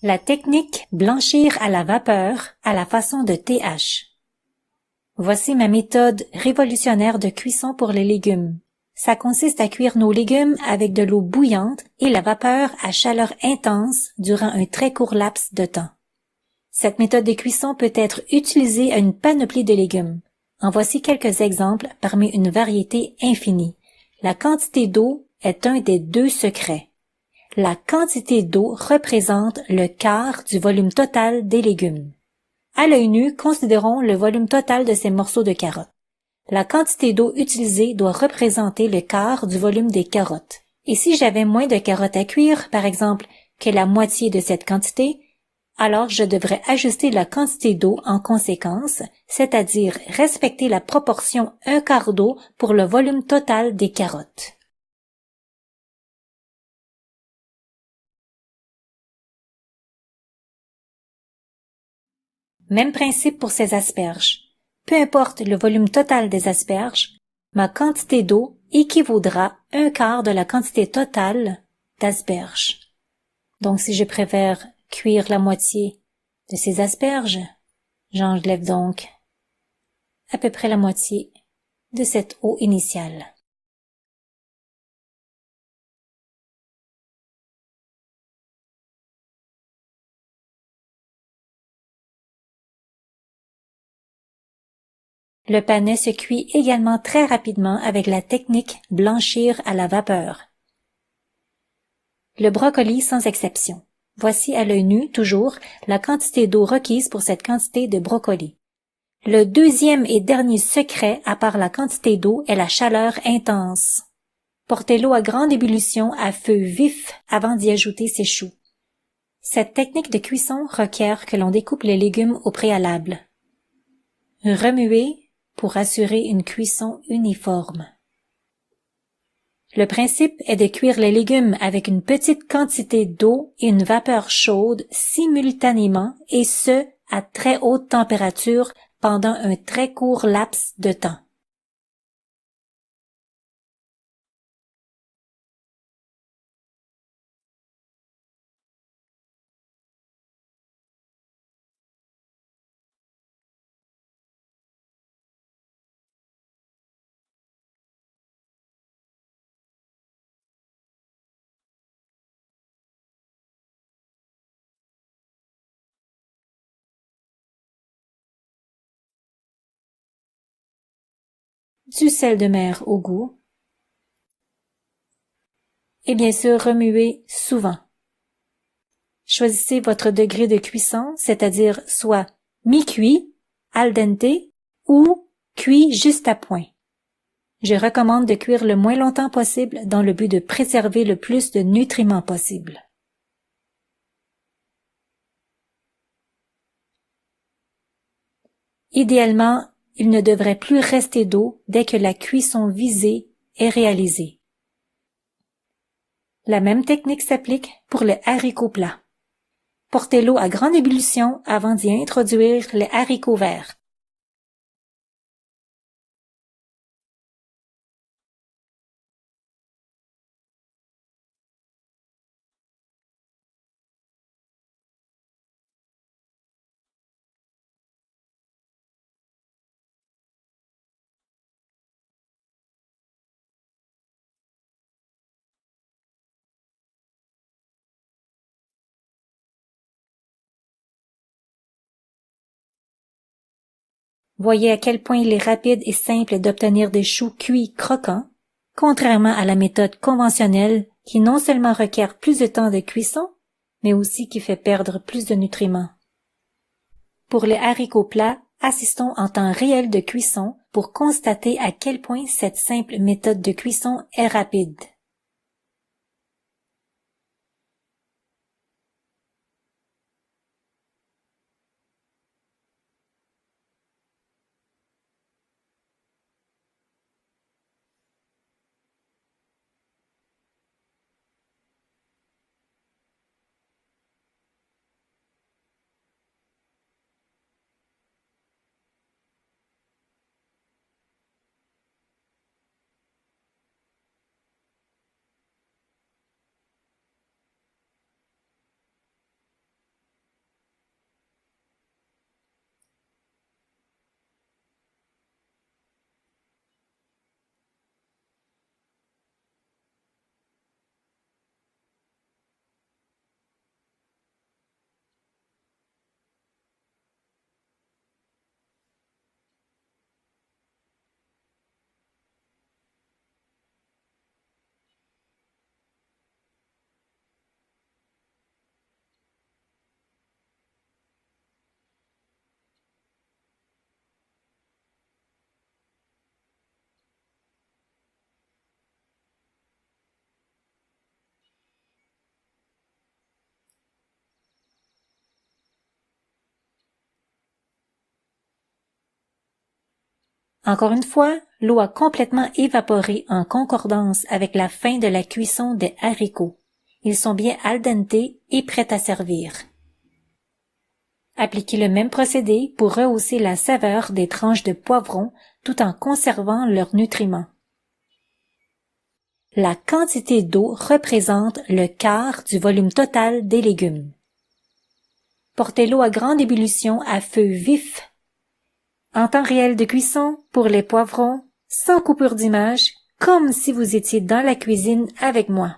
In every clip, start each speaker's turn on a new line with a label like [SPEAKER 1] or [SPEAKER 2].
[SPEAKER 1] La technique blanchir à la vapeur à la façon de TH. Voici ma méthode révolutionnaire de cuisson pour les légumes. Ça consiste à cuire nos légumes avec de l'eau bouillante et la vapeur à chaleur intense durant un très court laps de temps. Cette méthode de cuisson peut être utilisée à une panoplie de légumes. En voici quelques exemples parmi une variété infinie. La quantité d'eau est un des deux secrets. La quantité d'eau représente le quart du volume total des légumes. À l'œil nu, considérons le volume total de ces morceaux de carottes. La quantité d'eau utilisée doit représenter le quart du volume des carottes. Et si j'avais moins de carottes à cuire, par exemple, que la moitié de cette quantité, alors je devrais ajuster la quantité d'eau en conséquence, c'est-à-dire respecter la proportion un quart d'eau pour le volume total des carottes. Même principe pour ces asperges. Peu importe le volume total des asperges, ma quantité d'eau équivaudra un quart de la quantité totale d'asperges. Donc si je préfère cuire la moitié de ces asperges, j'enlève donc à peu près la moitié de cette eau initiale. Le panais se cuit également très rapidement avec la technique blanchir à la vapeur. Le brocoli sans exception. Voici à l'œil nu, toujours, la quantité d'eau requise pour cette quantité de brocoli. Le deuxième et dernier secret, à part la quantité d'eau, est la chaleur intense. Portez l'eau à grande ébullition à feu vif avant d'y ajouter ses choux. Cette technique de cuisson requiert que l'on découpe les légumes au préalable. Remuer pour assurer une cuisson uniforme. Le principe est de cuire les légumes avec une petite quantité d'eau et une vapeur chaude simultanément et ce, à très haute température pendant un très court laps de temps. Du sel de mer au goût. Et bien sûr, remuez souvent. Choisissez votre degré de cuisson, c'est-à-dire soit mi-cuit, al dente, ou cuit juste à point. Je recommande de cuire le moins longtemps possible dans le but de préserver le plus de nutriments possible. Idéalement, il ne devrait plus rester d'eau dès que la cuisson visée est réalisée. La même technique s'applique pour les haricots plats. Portez l'eau à grande ébullition avant d'y introduire les haricots verts. Voyez à quel point il est rapide et simple d'obtenir des choux cuits croquants, contrairement à la méthode conventionnelle qui non seulement requiert plus de temps de cuisson, mais aussi qui fait perdre plus de nutriments. Pour les haricots plats, assistons en temps réel de cuisson pour constater à quel point cette simple méthode de cuisson est rapide. Encore une fois, l'eau a complètement évaporé en concordance avec la fin de la cuisson des haricots. Ils sont bien al dente et prêts à servir. Appliquez le même procédé pour rehausser la saveur des tranches de poivron tout en conservant leurs nutriments. La quantité d'eau représente le quart du volume total des légumes. Portez l'eau à grande ébullition à feu vif. En temps réel de cuisson, pour les poivrons, sans coupure d'image, comme si vous étiez dans la cuisine avec moi.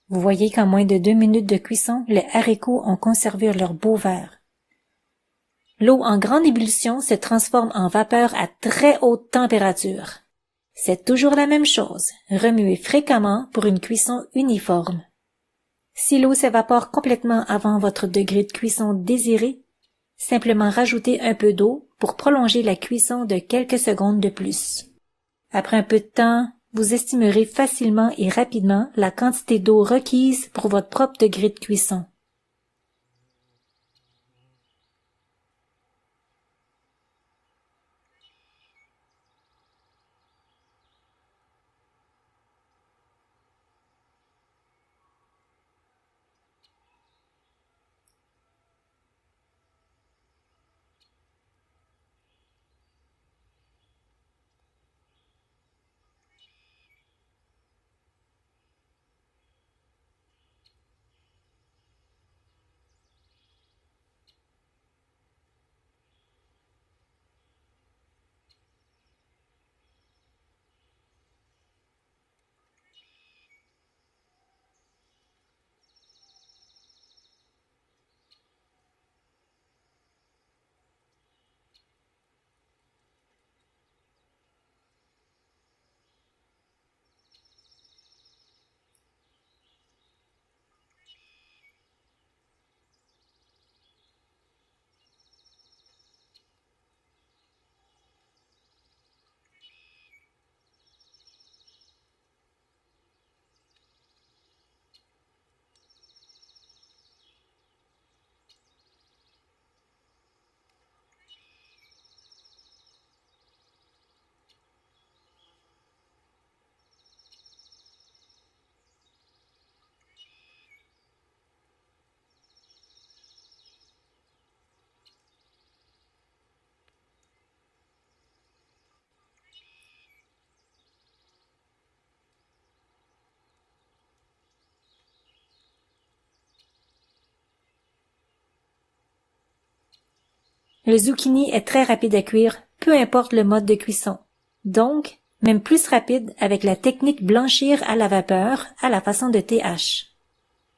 [SPEAKER 1] Vous voyez qu'en moins de 2 minutes de cuisson, les haricots ont conservé leur beau vert. L'eau en grande ébullition se transforme en vapeur à très haute température. C'est toujours la même chose, remuez fréquemment pour une cuisson uniforme. Si l'eau s'évapore complètement avant votre degré de cuisson désiré, simplement rajoutez un peu d'eau pour prolonger la cuisson de quelques secondes de plus. Après un peu de temps, vous estimerez facilement et rapidement la quantité d'eau requise pour votre propre degré de cuisson. Le zucchini est très rapide à cuire, peu importe le mode de cuisson. Donc, même plus rapide avec la technique blanchir à la vapeur à la façon de TH.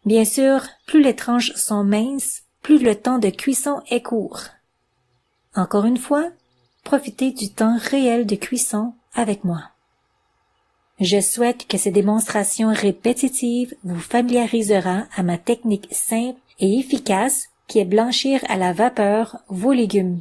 [SPEAKER 1] Bien sûr, plus les tranches sont minces, plus le temps de cuisson est court. Encore une fois, profitez du temps réel de cuisson avec moi. Je souhaite que ces démonstrations répétitives vous familiarisera à ma technique simple et efficace qui est blanchir à la vapeur vos légumes.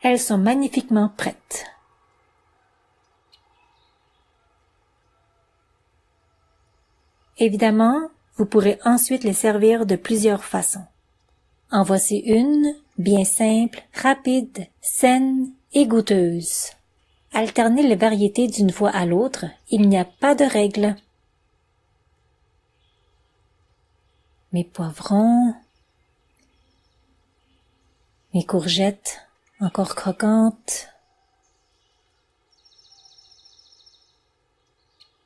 [SPEAKER 1] Elles sont magnifiquement prêtes. Évidemment, vous pourrez ensuite les servir de plusieurs façons. En voici une, bien simple, rapide, saine et goûteuse. Alternez les variétés d'une fois à l'autre, il n'y a pas de règle. Mes poivrons, mes courgettes encore croquantes,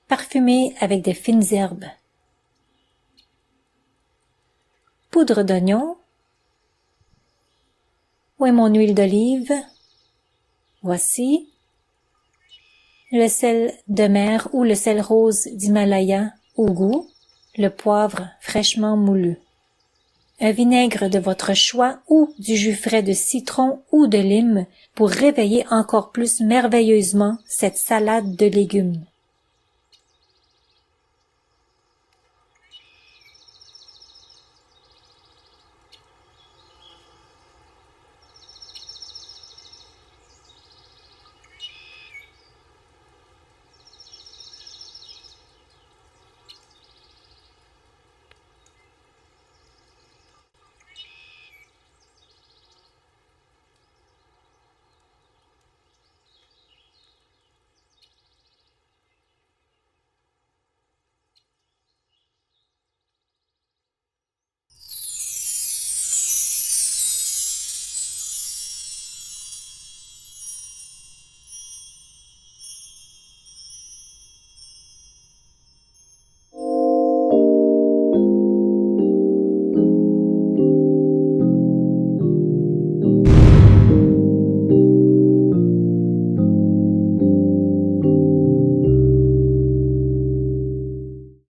[SPEAKER 1] parfumées avec de fines herbes, poudre d'oignon. Où est mon huile d'olive? Voici. Le sel de mer ou le sel rose d'Himalaya au goût, le poivre fraîchement moulu. Un vinaigre de votre choix ou du jus frais de citron ou de lime pour réveiller encore plus merveilleusement cette salade de légumes.